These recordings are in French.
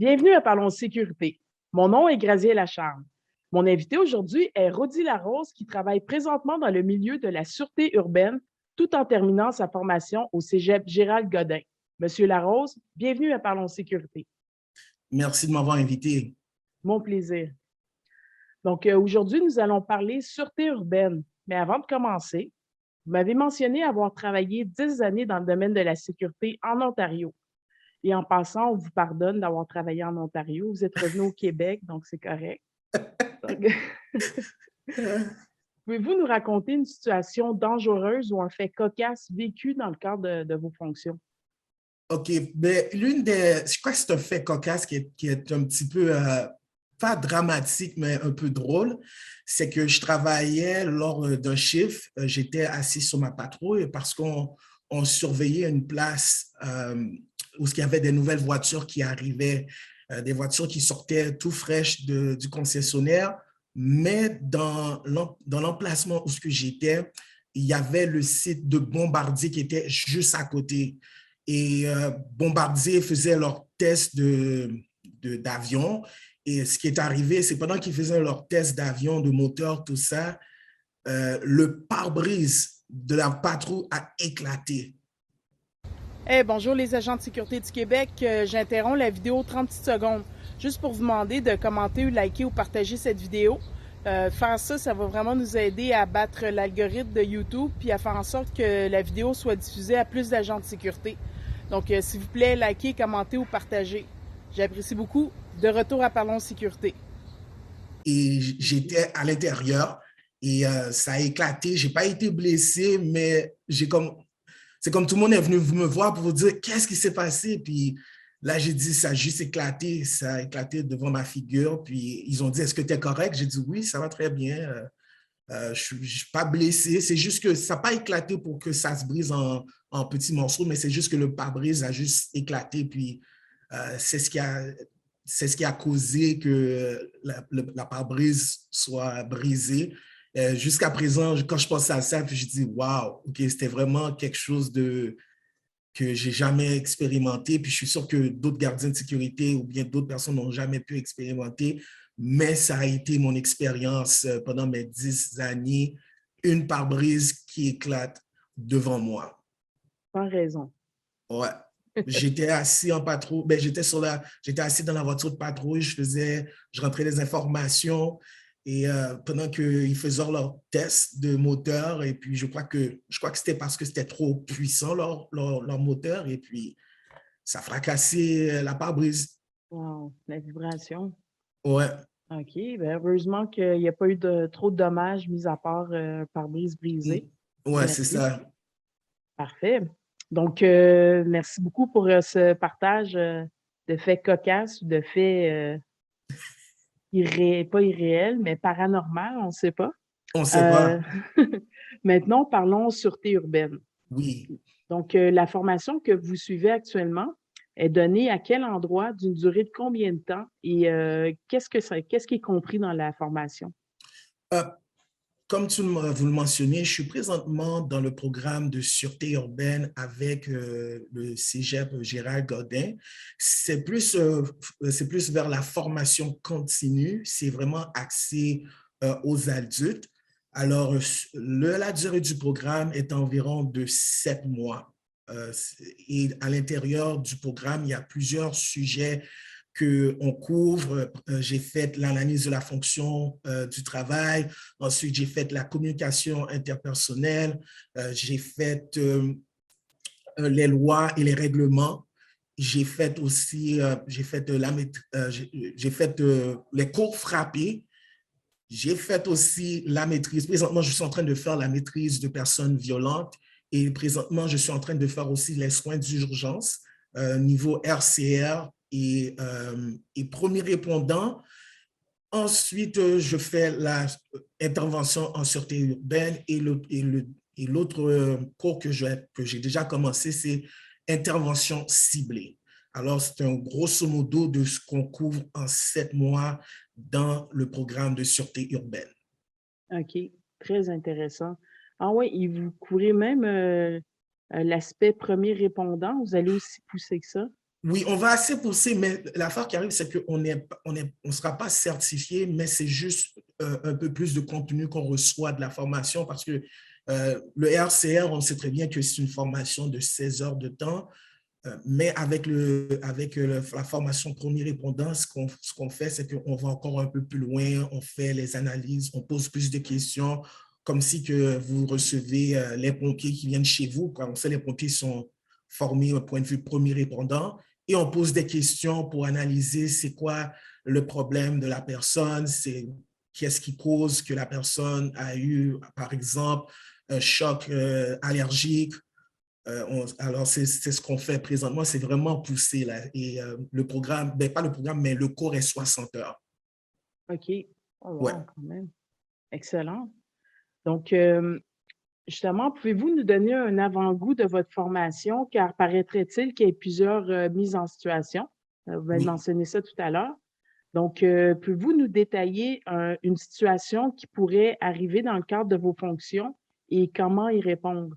Bienvenue à Parlons Sécurité. Mon nom est Grazielle Lacharme. Mon invité aujourd'hui est Rodi Larose qui travaille présentement dans le milieu de la sûreté urbaine tout en terminant sa formation au Cégep Gérald Godin. Monsieur Larose, bienvenue à Parlons Sécurité. Merci de m'avoir invité. Mon plaisir. Donc, aujourd'hui, nous allons parler sûreté urbaine. Mais avant de commencer, vous m'avez mentionné avoir travaillé 10 années dans le domaine de la sécurité en Ontario. Et en passant, on vous pardonne d'avoir travaillé en Ontario. Vous êtes revenu au Québec, donc c'est correct. Donc, pouvez-vous nous raconter une situation dangereuse ou un fait cocasse vécu dans le cadre de vos fonctions? OK, mais je crois que c'est un fait cocasse qui est un petit peu, pas dramatique, mais un peu drôle. C'est que je travaillais lors d'un chiffre, j'étais assis sur ma patrouille parce qu'on surveillait une place où il y avait des nouvelles voitures qui arrivaient, des voitures qui sortaient tout fraîches du concessionnaire, mais dans l'emplacement où j'étais, il y avait le site de Bombardier qui était juste à côté. Et Bombardier faisait leur test d'avion. Et ce qui est arrivé, c'est pendant qu'ils faisaient leur test d'avion, de moteur, tout ça, le pare-brise de la patrouille a éclaté. Hey, bonjour les agents de sécurité du Québec. J'interromps la vidéo 30 petites secondes juste pour vous demander de commenter, liker ou partager cette vidéo. Faire ça, ça va vraiment nous aider à battre l'algorithme de YouTube puis à faire en sorte que la vidéo soit diffusée à plus d'agents de sécurité. Donc, s'il vous plaît, likez, commentez ou partagez. J'apprécie beaucoup. De retour à Parlons Sécurité. Et j'étais à l'intérieur et ça a éclaté. Je n'ai pas été blessé, mais c'est comme tout le monde est venu me voir pour vous dire qu'est-ce qui s'est passé. Puis là, j'ai dit, ça a juste éclaté. Ça a éclaté devant ma figure. Puis ils ont dit, est-ce que tu es correct? J'ai dit, oui, ça va très bien. Je ne suis pas blessé. C'est juste que ça n'a pas éclaté pour que ça se brise en petits morceaux, mais c'est juste que le pare-brise a juste éclaté. Puis c'est ce qui a causé que la pare-brise soit brisée. Jusqu'à présent, quand je pense à ça, puis je dis, waouh, OK, c'était vraiment quelque chose que j'ai jamais expérimenté. Puis je suis sûr que d'autres gardiens de sécurité ou bien d'autres personnes n'ont jamais pu expérimenter. Mais ça a été mon expérience pendant mes 10 années, une pare-brise qui éclate devant moi. Sans raison. Ouais. J'étais assis en patrouille, ben, j'étais assis dans la voiture de patrouille, je rentrais des informations et pendant qu'ils faisaient leur test de moteur, et puis je crois que c'était parce que c'était trop puissant leur moteur, et puis ça fracassait la pare-brise. Wow, la vibration. Ouais. OK. Bien, heureusement qu'il n'y a pas eu trop de dommages, mis à part pare-brise brisé. Ouais, c'est Merci. ça. Parfait. Donc, merci beaucoup pour ce partage de faits cocasses ou de faits pas irréels, mais paranormal, on ne sait pas. On ne sait Euh, pas. Maintenant, parlons sûreté urbaine. Oui. Donc, la formation que vous suivez actuellement est donnée à quel endroit, d'une durée de combien de temps et qu'est-ce qui est compris dans la formation? Euh, Comme vous le mentionnez, je suis présentement dans le programme de sûreté urbaine avec le Cégep Gérald Godin. C'est plus vers la formation continue. C'est vraiment axé aux adultes. Alors, la durée du programme est environ de 7 mois. Et à l'intérieur du programme, il y a plusieurs sujets qu'on couvre. J'ai fait l'analyse de la fonction du travail. Ensuite, j'ai fait la communication interpersonnelle. J'ai fait les lois et les règlements. J'ai fait aussi, j'ai fait les cours frappés. J'ai fait aussi la maîtrise. Présentement, je suis en train de faire la maîtrise de personnes violentes et présentement, je suis en train de faire aussi les soins d'urgence niveau RCR et premier répondant. Ensuite, je fais l'intervention en sûreté urbaine et l'autre cours que j'ai déjà commencé, c'est intervention ciblée. Alors, c'est un grosso modo de ce qu'on couvre en 7 mois dans le programme de sûreté urbaine. OK, très intéressant. Ah oui, et vous couvrez même l'aspect premier répondant. Vous allez aussi pousser que ça? Oui, on va assez pousser, mais l'affaire qui arrive, c'est qu'on on sera pas certifié, mais c'est juste un peu plus de contenu qu'on reçoit de la formation parce que le RCR, on sait très bien que c'est une formation de 16 heures de temps, mais la formation premier répondant, ce qu'on fait, c'est qu'on va encore un peu plus loin, on fait les analyses, on pose plus de questions, comme si que vous recevez les pompiers qui viennent chez vous. Quand on sait, les pompiers sont formés au point de vue premier répondant, et on pose des questions pour analyser c'est quoi le problème de la personne, c'est qu'est-ce qui cause que la personne a eu, par exemple, un choc allergique. Alors, c'est ce qu'on fait présentement, c'est vraiment poussé là. Et le programme, ben, pas le programme, mais le cours est 60 heures. OK. Oh Ouais. wow, quand même. Excellent. Donc, justement, pouvez-vous nous donner un avant-goût de votre formation, car paraîtrait-il qu'il y ait plusieurs mises en situation. Vous avez Oui. mentionné ça tout à l'heure. Donc, pouvez-vous nous détailler une situation qui pourrait arriver dans le cadre de vos fonctions et comment y répondre?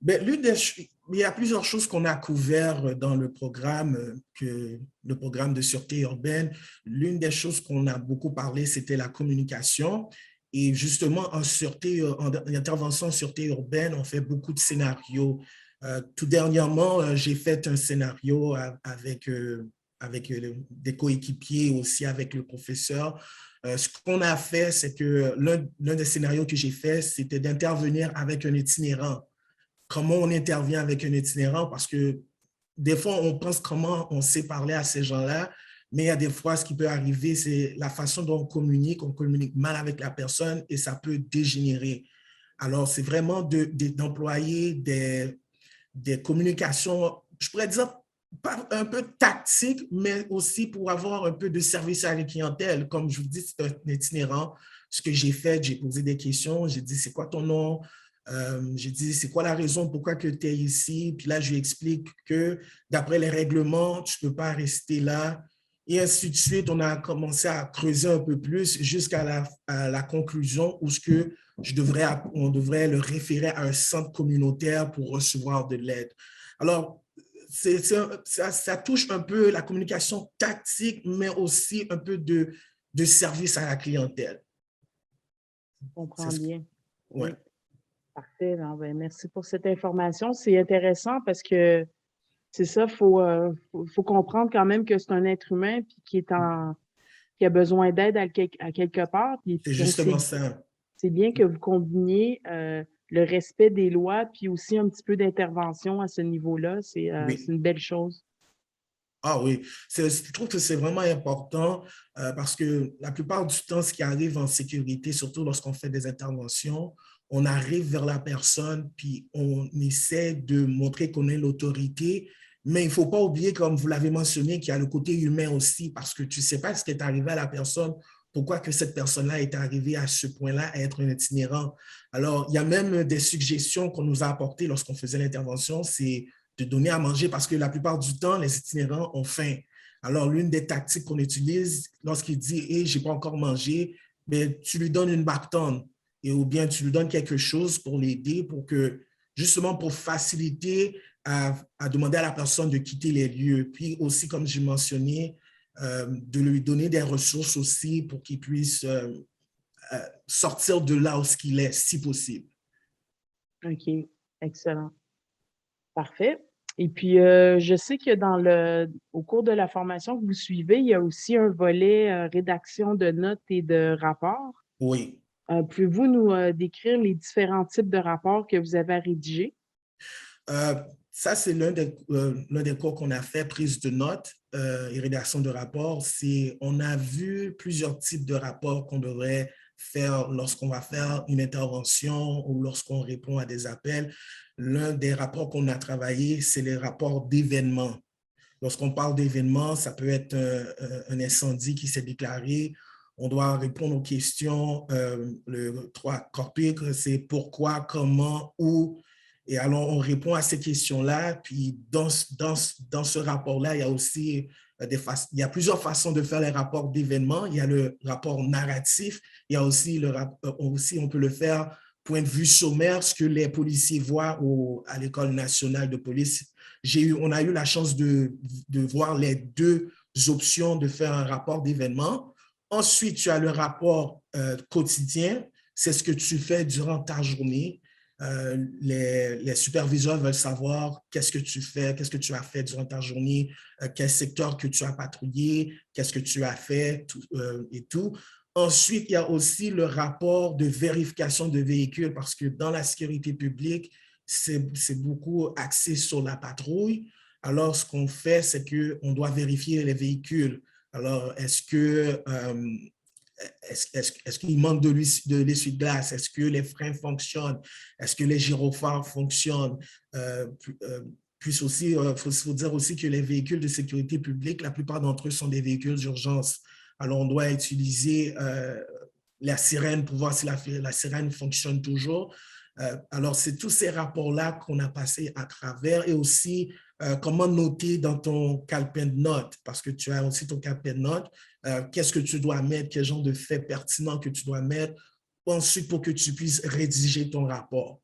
Ben, il y a plusieurs choses qu'on a couvertes dans le programme, le programme de sûreté urbaine. L'une des choses qu'on a beaucoup parlé, c'était la communication. Et justement, en intervention en sûreté urbaine, on fait beaucoup de scénarios. Tout dernièrement, j'ai fait un scénario avec des coéquipiers, aussi avec le professeur. Ce qu'on a fait, c'est que l'un des scénarios que j'ai fait, c'était d'intervenir avec un itinérant. Comment on intervient avec un itinérant, parce que des fois, on pense comment on sait parler à ces gens-là, mais il y a des fois, ce qui peut arriver, c'est la façon dont on communique mal avec la personne et ça peut dégénérer. Alors, c'est vraiment d'employer des communications, je pourrais dire, pas un peu tactiques, mais aussi pour avoir un peu de service à la clientèle. Comme je vous dis, c'est un itinérant. Ce que j'ai fait, j'ai posé des questions. J'ai dit, c'est quoi ton nom? J'ai dit, c'est quoi la raison pourquoi tu es ici? Puis là, je lui explique que d'après les règlements, tu ne peux pas rester là. Et ainsi de suite, on a commencé à creuser un peu plus jusqu'à la conclusion où on devrait le référer à un centre communautaire pour recevoir de l'aide. Alors, ça touche un peu la communication tactique, mais aussi un peu de service à la clientèle. Je comprends bien. Ouais. Oui, parfait. Non, ben, merci pour cette information. C'est intéressant parce que c'est ça, faut comprendre quand même que c'est un être humain puis qui a besoin d'aide à quelque part. Puis C'est donc, justement ça. c'est bien que vous combiniez le respect des lois puis aussi un petit peu d'intervention à ce niveau-là. C'est Oui. une belle chose. Ah oui, je trouve que c'est vraiment important parce que la plupart du temps, ce qui arrive en sécurité, surtout lorsqu'on fait des interventions, on arrive vers la personne puis on essaie de montrer qu'on est l'autorité, mais il ne faut pas oublier, comme vous l'avez mentionné, qu'il y a le côté humain aussi parce que tu ne sais pas ce qui est arrivé à la personne, pourquoi que cette personne-là est arrivée à ce point-là à être un itinérant. Alors, il y a même des suggestions qu'on nous a apportées lorsqu'on faisait l'intervention, c'est de donner à manger parce que la plupart du temps, les itinérants ont faim. Alors, l'une des tactiques qu'on utilise lorsqu'il dit hey, « je n'ai pas encore mangé », ben, tu lui donnes une bâtonne ou bien tu lui donnes quelque chose pour l'aider justement pour faciliter à demander à la personne de quitter les lieux. Puis aussi, comme j'ai mentionné, de lui donner des ressources aussi pour qu'il puisse sortir de là où il est, si possible. OK, excellent. Parfait. Et puis, je sais que au cours de la formation que vous suivez, il y a aussi un volet rédaction de notes et de rapports. Oui. Pouvez-vous nous décrire les différents types de rapports que vous avez à rédiger? Ça, c'est l'un des cours qu'on a fait, prise de notes et rédaction de rapports. On a vu plusieurs types de rapports qu'on devrait faire lorsqu'on va faire une intervention ou lorsqu'on répond à des appels. L'un des rapports qu'on a travaillé, c'est les rapports d'événements. Lorsqu'on parle d'événements, ça peut être un incendie qui s'est déclaré. On doit répondre aux questions. Le 3 corpique, c'est pourquoi, comment, où. Et alors, on répond à ces questions-là. Puis, dans ce rapport-là, il y a aussi il y a plusieurs façons de faire les rapports d'événements. Il y a le rapport narratif. Il y a aussi, on peut le faire point de vue sommaire, ce que les policiers voient à l'École nationale de police. on a eu la chance de voir les deux options de faire un rapport d'événement. Ensuite, tu as le rapport quotidien. C'est ce que tu fais durant ta journée. Les superviseurs veulent savoir qu'est-ce que tu fais, qu'est-ce que tu as fait durant ta journée, quel secteur que tu as patrouillé, qu'est-ce que tu as fait et tout. Ensuite, il y a aussi le rapport de vérification de véhicules parce que dans la sécurité publique, c'est beaucoup axé sur la patrouille. Alors, ce qu'on fait, c'est qu'on doit vérifier les véhicules. Alors, est-ce qu'il manque de l'essuie-glace? Est-ce que les freins fonctionnent? Est-ce que les gyrophares fonctionnent? Puis aussi, faut dire aussi que les véhicules de sécurité publique, la plupart d'entre eux sont des véhicules d'urgence. Alors, on doit utiliser la sirène pour voir si la sirène fonctionne toujours. Alors, c'est tous ces rapports-là qu'on a passés à travers et aussi comment noter dans ton calepin de notes, parce que tu as aussi ton calepin de notes, qu'est-ce que tu dois mettre, quel genre de faits pertinents que tu dois mettre, ensuite pour que tu puisses rédiger ton rapport.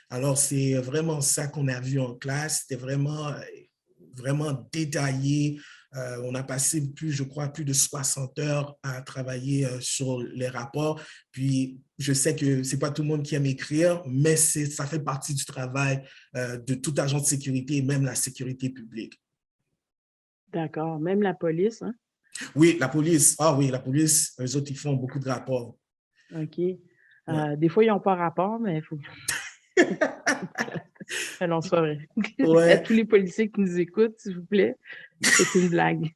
Alors, c'est vraiment ça qu'on a vu en classe, c'était vraiment détaillé. On a passé je crois, plus de 60 heures à travailler sur les rapports. Puis, je sais que ce n'est pas tout le monde qui aime écrire, mais ça fait partie du travail de tout agent de sécurité, même la sécurité publique. D'accord. Même la police, hein? Oui, la police. Ah oui, la police, eux autres, ils font beaucoup de rapports. OK. Ouais. Des fois, ils n'ont pas rapport, mais il faut... Non, c'est pas vrai. Ouais. À tous les policiers qui nous écoutent, s'il vous plaît, c'est une blague.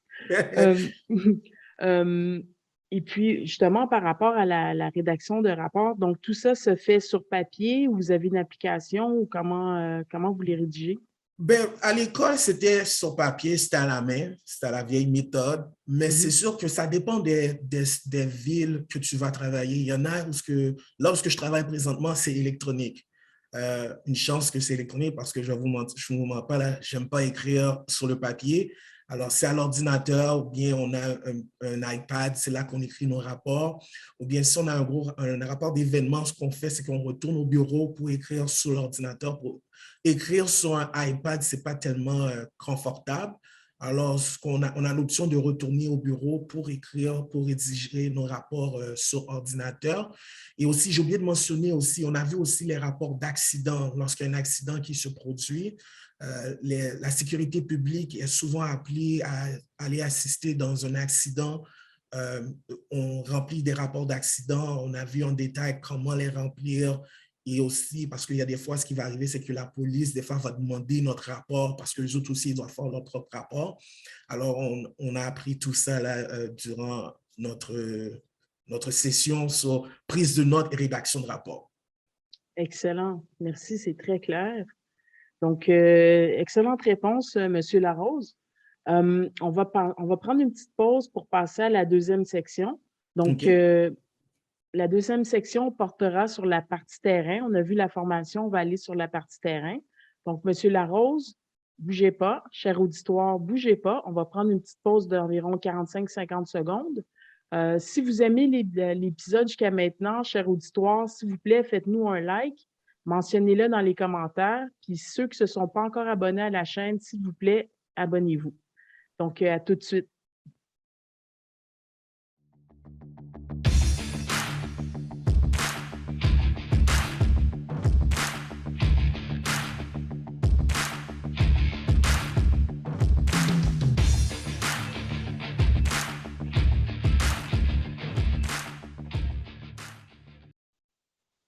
Et puis, justement, par rapport à la rédaction de rapports, donc tout ça se fait sur papier ou vous avez une application ou comment vous les rédigez? Ben, à l'école, c'était sur papier, c'était à la main, c'était la vieille méthode, mais c'est sûr que ça dépend des villes que tu vas travailler. Il y en a là où je travaille présentement, c'est électronique. Une chance que c'est électronique parce que je ne vous mens pas, là, je n'aime pas écrire sur le papier. Alors, c'est à l'ordinateur ou bien on a un iPad, c'est là qu'on écrit nos rapports. Ou bien si on a un rapport d'événement, ce qu'on fait, c'est qu'on retourne au bureau pour écrire sur l'ordinateur. Pour écrire sur un iPad, ce n'est pas tellement confortable. Alors, on a l'option de retourner au bureau pour écrire, pour rédiger nos rapports sur ordinateur. Et aussi, j'ai oublié de mentionner aussi, on a vu aussi les rapports d'accident. Lorsqu'il y a un accident qui se produit, la sécurité publique est souvent appelée à aller assister dans un accident. On remplit des rapports d'accident. On a vu en détail comment les remplir. Et aussi, parce qu'il y a des fois, ce qui va arriver, c'est que la police, des fois, va demander notre rapport parce que les autres aussi, ils doivent faire leur propre rapport. Alors, on a appris tout ça là, durant notre session sur prise de notes et rédaction de rapport. Excellent. Merci, c'est très clair. Donc, excellente réponse, M. Larose. On va prendre une petite pause pour passer à la deuxième section. Donc, okay. La deuxième section portera sur la partie terrain. On a vu la formation, on va aller sur la partie terrain. Donc, M. Larose, bougez pas. Cher auditoire, bougez pas. On va prendre une petite pause d'environ 45-50 secondes. Si vous aimez l'épisode jusqu'à maintenant, cher auditoire, s'il vous plaît, faites-nous un like. Mentionnez-le dans les commentaires. Puis ceux qui ne se sont pas encore abonnés à la chaîne, s'il vous plaît, abonnez-vous. Donc, à tout de suite.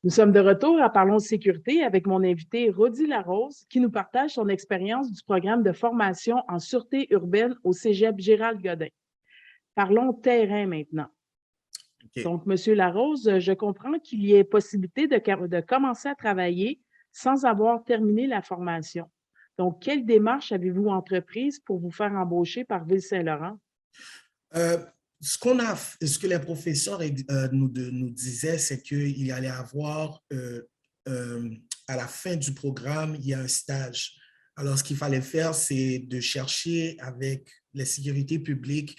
Nous sommes de retour à Parlons de sécurité avec mon invité Rodi Larose qui nous partage son expérience du programme de formation en sûreté urbaine au Cégep Gérald Godin. Parlons terrain maintenant. Okay. Donc, M. Larose, je comprends qu'il y ait possibilité de commencer à travailler sans avoir terminé la formation. Donc, quelle démarche avez-vous entreprise pour vous faire embaucher par Ville-Saint-Laurent? Ce que les professeurs nous disaient, c'est qu'il allait avoir, à la fin du programme, il y a un stage. Alors, ce qu'il fallait faire, c'est de chercher avec les sécurités publiques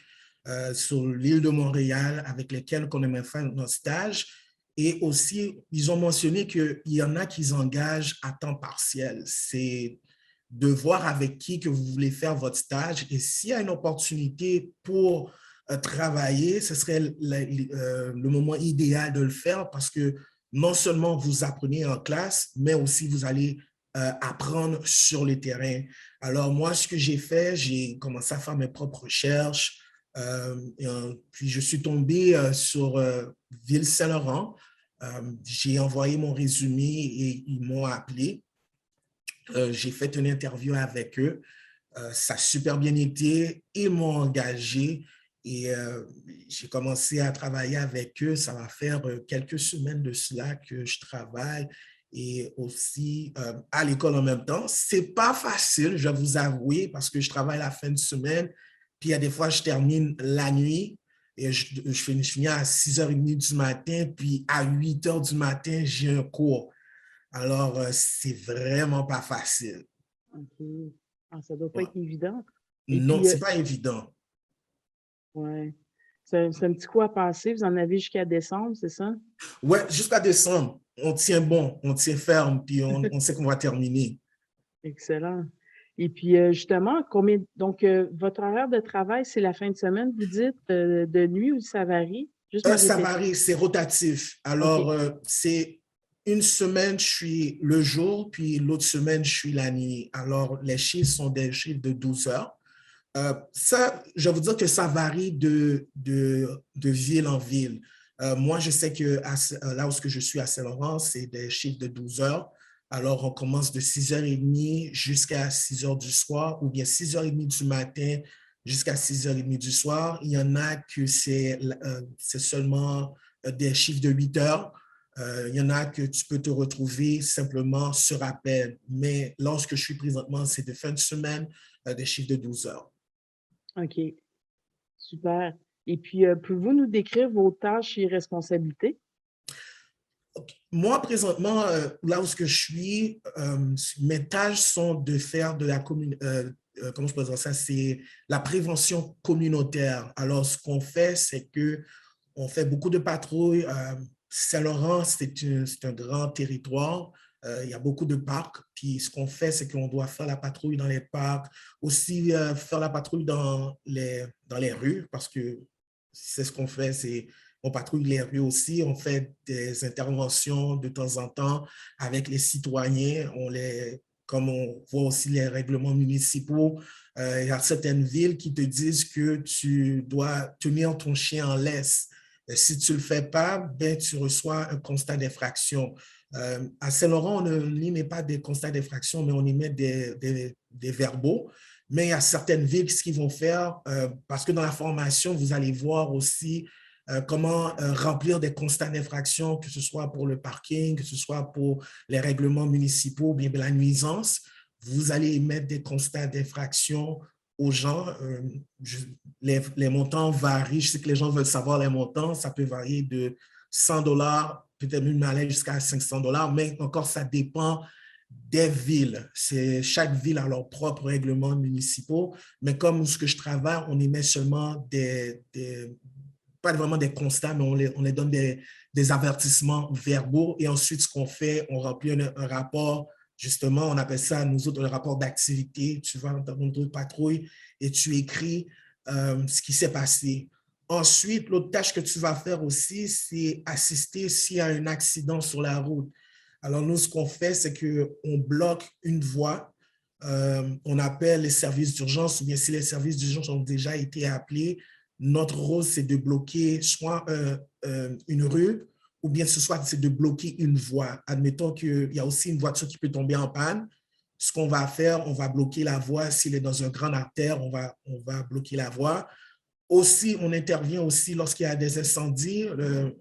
sur l'île de Montréal avec lesquelles on aimerait faire notre stage. Et aussi, ils ont mentionné qu'il y en a qui engagent à temps partiel. C'est de voir avec qui que vous voulez faire votre stage. Et s'il y a une opportunité pour travailler, ce serait le moment idéal de le faire parce que non seulement vous apprenez en classe, mais aussi vous allez apprendre sur le terrain. Alors moi, ce que j'ai fait, j'ai commencé à faire mes propres recherches. Puis je suis tombé sur Ville-Saint-Laurent. J'ai envoyé mon résumé et ils m'ont appelé. J'ai fait une interview avec eux. Ça a super bien été. Ils m'ont engagé et j'ai commencé à travailler avec eux. Ça va faire quelques semaines de cela que je travaille et aussi à l'école en même temps. C'est pas facile, je vais vous avouer, parce que je travaille la fin de semaine. Puis il y a des fois, je termine la nuit et je finis à 6h30 du matin. Puis à 8h du matin, j'ai un cours. Alors, c'est vraiment pas facile. OK. Ah, ça doit pas Ouais. être évident. Et Non, puis, c'est pas évident. ouais. C'est un petit coup à passer. Vous en avez jusqu'à décembre, c'est ça? Ouais, jusqu'à décembre, on tient bon, on tient ferme, puis on sait qu'on va terminer. Excellent. Et puis, justement, donc, votre horaire de travail, c'est la fin de semaine, vous dites, de nuit ou ça varie? Juste me Ça répéter. varie, c'est rotatif. Alors, OK. c'est une semaine, je suis le jour, puis l'autre semaine, je suis la nuit. Alors, les chiffres sont des chiffres de 12 heures. Ça, je vais vous dire que ça varie de ville en ville. Moi, je sais que là où je suis à Saint-Laurent, c'est des chiffres de 12 heures. Alors, on commence de 6h30 jusqu'à 6h du soir ou bien 6h30 du matin jusqu'à 6h30 du soir. Il y en a que c'est seulement des chiffres de 8 heures. Il y en a que tu peux te retrouver simplement sur appel. Mais lorsque je suis présentement, c'est de fin de semaine, des chiffres de 12 heures. OK. Super. Et puis, pouvez-vous nous décrire vos tâches et responsabilités? Moi, présentement, là où je suis, mes tâches sont de faire de la comment je peux dire ça, c'est la prévention communautaire. Alors, ce qu'on fait, c'est que on fait beaucoup de patrouilles. Saint-Laurent, c'est un grand territoire. Il y a beaucoup de parcs. Puis, ce qu'on fait, c'est qu'on doit faire la patrouille dans les parcs, aussi faire la patrouille dans les rues, parce que c'est ce qu'on fait, c'est on patrouille les rues aussi, on fait des interventions de temps en temps avec les citoyens, comme on voit aussi les règlements municipaux, il y a certaines villes qui te disent que tu dois tenir ton chien en laisse. Si tu ne le fais pas, ben, tu reçois un constat d'infraction. À Saint-Laurent, on n'émet pas des constats d'infraction, mais on émet des verbaux. Mais il y a certaines villes, ce qu'ils vont faire, parce que dans la formation, vous allez voir aussi comment remplir des constats d'infraction, que ce soit pour le parking, que ce soit pour les règlements municipaux, bien la nuisance. Vous allez émettre des constats d'infraction aux gens. Les montants varient. Je sais que les gens veulent savoir les montants. Ça peut varier de 100 $, peut-être même aller jusqu'à 500 $, mais encore, ça dépend des villes. Chaque ville a leurs propres règlements municipaux, mais comme ce que je travaille, on émet seulement pas vraiment des constats, mais on les donne des avertissements verbaux. Et ensuite, ce qu'on fait, on remplit un rapport. Justement, on appelle ça, nous autres, un rapport d'activité. Tu vas dans ton patrouille et tu écris ce qui s'est passé. Ensuite, l'autre tâche que tu vas faire aussi, c'est assister s'il y a un accident sur la route. Alors, nous, ce qu'on fait, c'est qu'on bloque une voie. On appelle les services d'urgence ou bien si les services d'urgence ont déjà été appelés, notre rôle, c'est de bloquer soit une rue ou bien c'est de bloquer une voie. Admettons qu'il y a aussi une voiture qui peut tomber en panne. Ce qu'on va faire, on va bloquer la voie. S'il est dans un grand artère, on va bloquer la voie. Aussi, on intervient aussi lorsqu'il y a des incendies.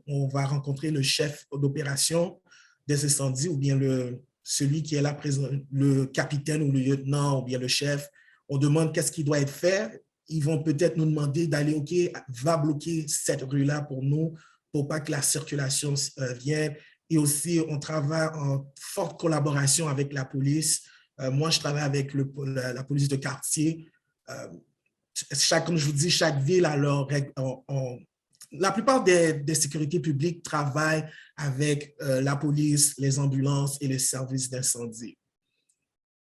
On va rencontrer le chef d'opération des incendies ou bien celui qui est là présent, le capitaine ou le lieutenant ou bien le chef. On demande qu'est-ce qui doit être fait. Ils vont peut-être nous demander d'aller, OK, va bloquer cette rue-là pour nous, pour pas que la circulation vienne. Et aussi, on travaille en forte collaboration avec la police. Moi, je travaille avec la police de quartier. Comme je vous dis, chaque ville a leur règle. La plupart des sécurités publiques travaillent avec la police, les ambulances et les services d'incendie.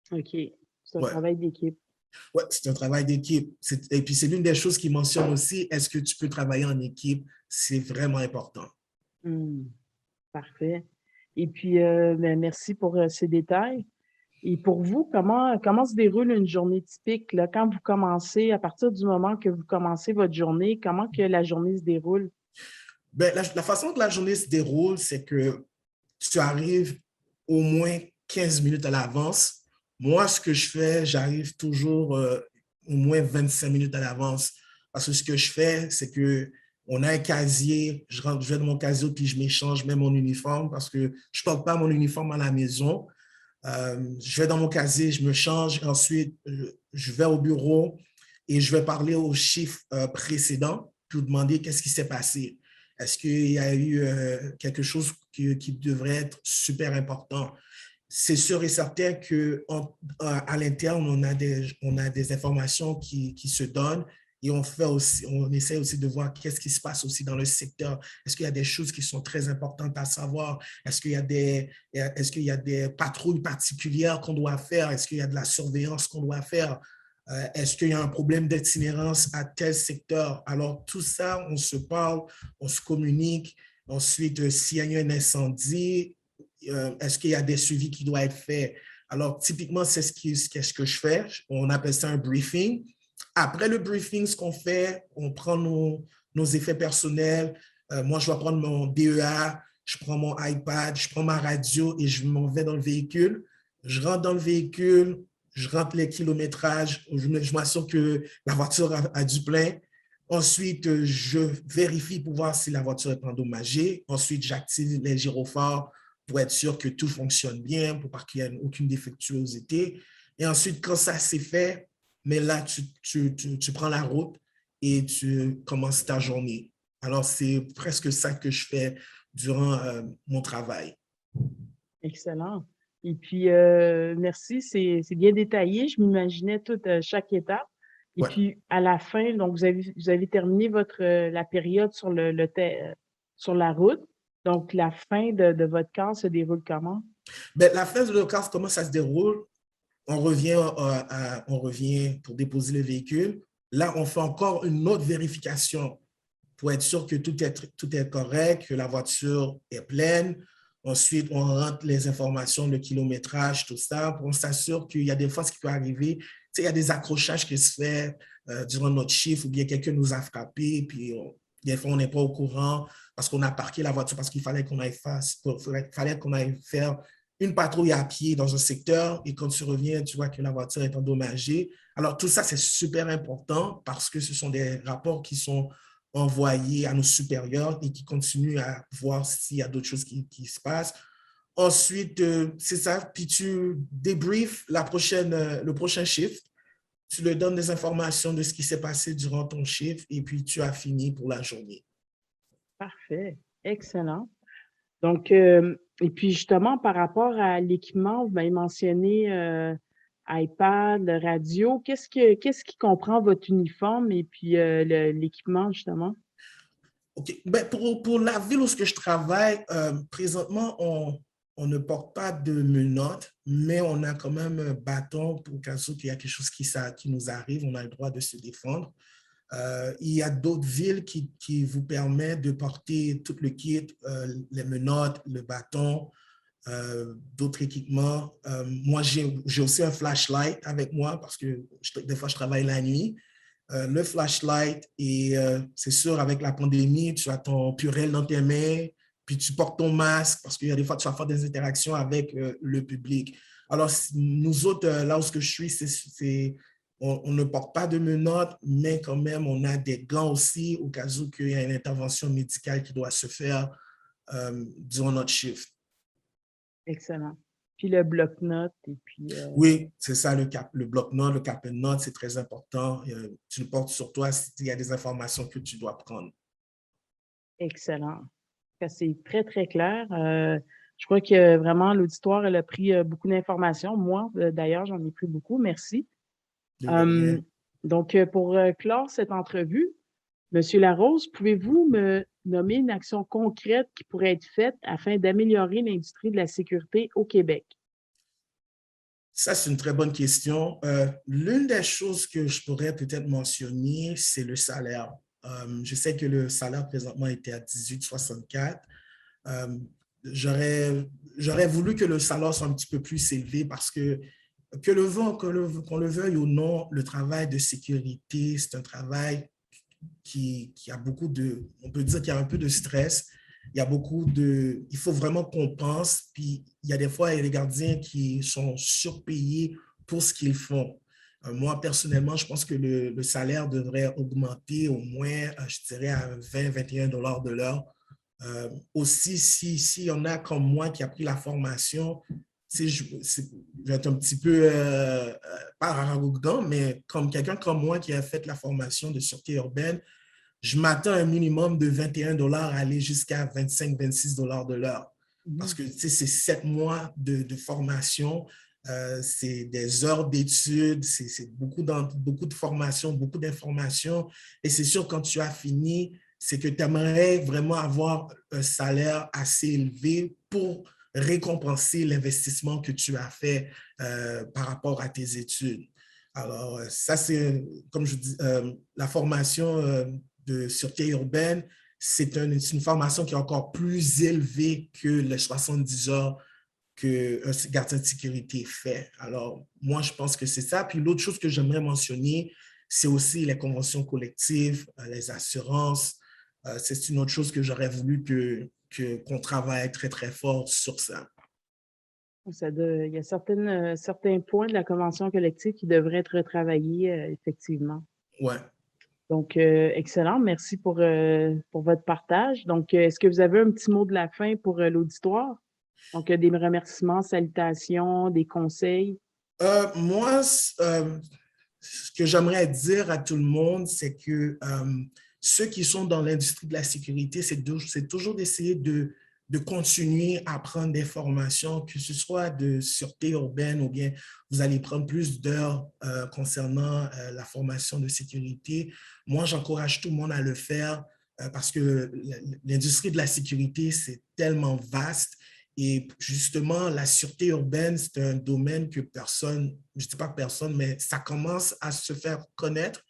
OK. C'est un Ouais. travail d'équipe. Ouais, c'est un travail d'équipe. Et puis, c'est l'une des choses qu'il mentionne aussi. Est-ce que tu peux travailler en équipe? C'est vraiment important. Hmm, parfait. Et puis, ben, merci pour ces détails. Et pour vous, comment se déroule une journée typique, là, quand vous commencez, à partir du moment que vous commencez votre journée, comment que la journée se déroule? Ben, la façon que la journée se déroule, c'est que tu arrives au moins 15 minutes à l'avance. Moi, ce que je fais, j'arrive toujours au moins 25 minutes à l'avance. Parce que ce que je fais, c'est que on a un casier, je vais dans mon casier, puis je m'échange même mon uniforme parce que je ne porte pas mon uniforme à la maison. Je vais dans mon casier, je me change, ensuite je vais au bureau et je vais parler au chiffre précédent pour demander qu'est-ce qui s'est passé. Est-ce qu'il y a eu quelque chose qui devrait être super important? C'est sûr et certain qu'à l'interne, on a des informations qui se donnent et on essaie aussi de voir qu'est-ce qui se passe aussi dans le secteur. Est-ce qu'il y a des choses qui sont très importantes à savoir? Est-ce qu'il y a des patrouilles particulières qu'on doit faire? Est-ce qu'il y a de la surveillance qu'on doit faire? Est-ce qu'il y a un problème d'itinérance à tel secteur? Alors, tout ça, on se parle, on se communique. Ensuite, s'il y a eu un incendie, est-ce qu'il y a des suivis qui doivent être faits? Alors, typiquement, c'est ce que je fais. On appelle ça un briefing. Après le briefing, ce qu'on fait, on prend nos effets personnels. Moi, je vais prendre mon DEA, je prends mon iPad, je prends ma radio et je m'en vais dans le véhicule. Je rentre dans le véhicule, je rentre les kilométrages, je m'assure que la voiture a du plein. Ensuite, je vérifie pour voir si la voiture est endommagée. Ensuite, j'active les gyrophares pour être sûr que tout fonctionne bien, pour pas qu'il y ait aucune défectuosité. Et ensuite, quand ça c'est fait, mais là, tu prends la route et tu commences ta journée. Alors, c'est presque ça que je fais durant mon travail. Excellent. Et puis, merci, c'est bien détaillé. Je m'imaginais toute chaque étape. Et Ouais. puis, à la fin, donc, vous avez terminé la période sur sur la route. Donc, la fin de votre quart se déroule comment? Ben, la phase de l'occasion, comment ça se déroule? On revient pour déposer le véhicule. Là, on fait encore une autre vérification pour être sûr que tout est correct, que la voiture est pleine. Ensuite, on rentre les informations, le kilométrage, tout ça. On s'assure qu'il y a des fois ce qui peut arriver. Tu sais, il y a des accrochages qui se font durant notre chiffre ou bien quelqu'un nous a frappé, puis des fois, on n'est pas au courant parce qu'on a parqué la voiture parce qu'il fallait fallait qu'on aille faire une patrouille à pied dans un secteur et quand tu reviens, tu vois que la voiture est endommagée. Alors, tout ça, c'est super important parce que ce sont des rapports qui sont envoyés à nos supérieurs et qui continuent à voir s'il y a d'autres choses qui se passent. Ensuite, c'est ça, puis tu débriefes le prochain shift, tu leur donnes des informations de ce qui s'est passé durant ton shift et puis tu as fini pour la journée. Parfait. Excellent. Donc, et puis justement, par rapport à l'équipement, vous m'avez mentionné iPad, radio. Qu'est-ce qui comprend votre uniforme et puis l'équipement, justement? OK. Ben, pour la ville où je travaille, présentement, on ne porte pas de menottes, mais on a quand même un bâton pour cas où il y a quelque chose qui nous arrive, on a le droit de se défendre. Il y a d'autres villes qui vous permettent de porter tout le kit, les menottes, le bâton, d'autres équipements. Moi, j'ai aussi un flashlight avec moi parce que des fois, je travaille la nuit. Le flashlight et c'est sûr, avec la pandémie, tu as ton purel dans tes mains, puis tu portes ton masque parce qu'il y a des fois, tu vas faire des interactions avec le public. Alors, nous autres, là où je suis, on ne porte pas de menottes, mais quand même, on a des gants aussi au cas où il y a une intervention médicale qui doit se faire durant notre shift. Excellent. Puis le bloc-notes et puis Oui, c'est ça, le bloc-notes, le cap-notes, c'est très important. Tu le portes sur toi s'il y a des informations que tu dois prendre. excellent. C'est très, très clair. Je crois que vraiment l'auditoire, elle a pris beaucoup d'informations. Moi, d'ailleurs, j'en ai pris beaucoup. Merci. De Euh, rien. donc, pour clore cette entrevue, Monsieur Larose, pouvez-vous me nommer une action concrète qui pourrait être faite afin d'améliorer l'industrie de la sécurité au Québec? Ça, c'est une très bonne question. L'une des choses que je pourrais peut-être mentionner, c'est le salaire. Je sais que le salaire présentement était à 18,64. Euh, j'aurais voulu que le salaire soit un petit peu plus élevé parce qu'on le veuille ou non, le travail de sécurité, c'est un travail qui a beaucoup de, on peut dire qu'il y a un peu de stress. Il faut vraiment qu'on pense, puis il y a des fois, il y a des gardiens qui sont surpayés pour ce qu'ils font. Moi, personnellement, je pense que le salaire devrait augmenter au moins, je dirais, à 20-21 $ de l'heure. Aussi, si y en a comme moi qui a pris la formation, je vais être un petit peu, pas arrogant, mais comme quelqu'un comme moi qui a fait la formation de sûreté urbaine, je m'attends à un minimum de 21 $ à aller jusqu'à 25-26 $ de l'heure. Parce que c'est 7 mois de formation, c'est des heures d'études, c'est beaucoup de formation, beaucoup d'informations. Et c'est sûr, quand tu as fini, c'est que tu aimerais vraiment avoir un salaire assez élevé pour récompenser l'investissement que tu as fait par rapport à tes études. Alors, ça, c'est, comme je dis, la formation de sûreté urbaine, c'est une formation qui est encore plus élevée que les 70 heures qu'un gardien de sécurité fait. Alors, moi, je pense que c'est ça. Puis l'autre chose que j'aimerais mentionner, c'est aussi les conventions collectives, les assurances. C'est une autre chose que j'aurais voulu qu'on travaille très, très fort sur ça. Il y a certains points de la convention collective qui devraient être retravaillés, effectivement. Ouais. Donc, excellent. Merci pour votre partage. Donc, est-ce que vous avez un petit mot de la fin pour l'auditoire? Donc, des remerciements, salutations, des conseils? Moi, ce que j'aimerais dire à tout le monde, c'est que ceux qui sont dans l'industrie de la sécurité, c'est toujours d'essayer de continuer à prendre des formations, que ce soit de sûreté urbaine ou bien vous allez prendre plus d'heures concernant la formation de sécurité. Moi, j'encourage tout le monde à le faire parce que l'industrie de la sécurité, c'est tellement vaste. Et justement, la sûreté urbaine, c'est un domaine que personne, je ne dis pas personne, mais ça commence à se faire connaître.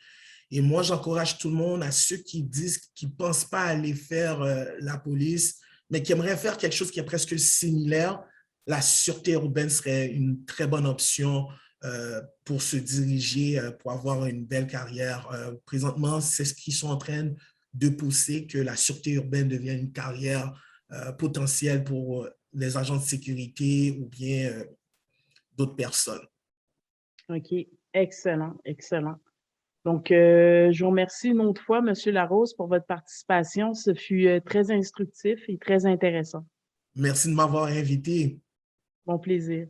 Et moi, j'encourage tout le monde, à ceux qui disent qu'ils ne pensent pas aller faire la police, mais qui aimeraient faire quelque chose qui est presque similaire, la sûreté urbaine serait une très bonne option pour se diriger, pour avoir une belle carrière. Présentement, c'est ce qu'ils sont en train de pousser, que la sûreté urbaine devienne une carrière potentielle pour les agents de sécurité ou bien d'autres personnes. OK. Excellent, excellent. Donc, je vous remercie une autre fois, M. Larose, pour votre participation. Ce fut très instructif et très intéressant. Merci de m'avoir invité. Bon plaisir.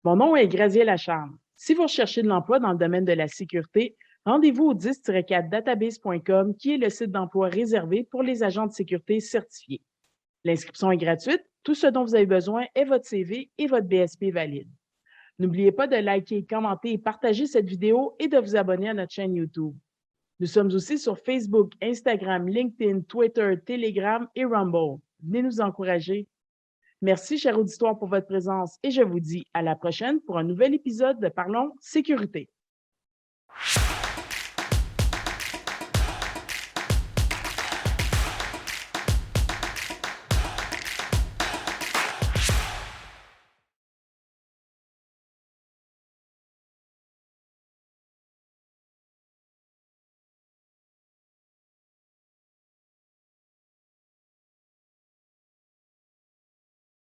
Mon nom est Graziel Lacharme. Si vous recherchez de l'emploi dans le domaine de la sécurité, rendez-vous au 10-4database.com, qui est le site d'emploi réservé pour les agents de sécurité certifiés. L'inscription est gratuite. Tout ce dont vous avez besoin est votre CV et votre BSP valide. N'oubliez pas de liker, commenter et partager cette vidéo et de vous abonner à notre chaîne YouTube. Nous sommes aussi sur Facebook, Instagram, LinkedIn, Twitter, Telegram et Rumble. Venez nous encourager. Merci, cher auditoire, pour votre présence et je vous dis à la prochaine pour un nouvel épisode de Parlons Sécurité.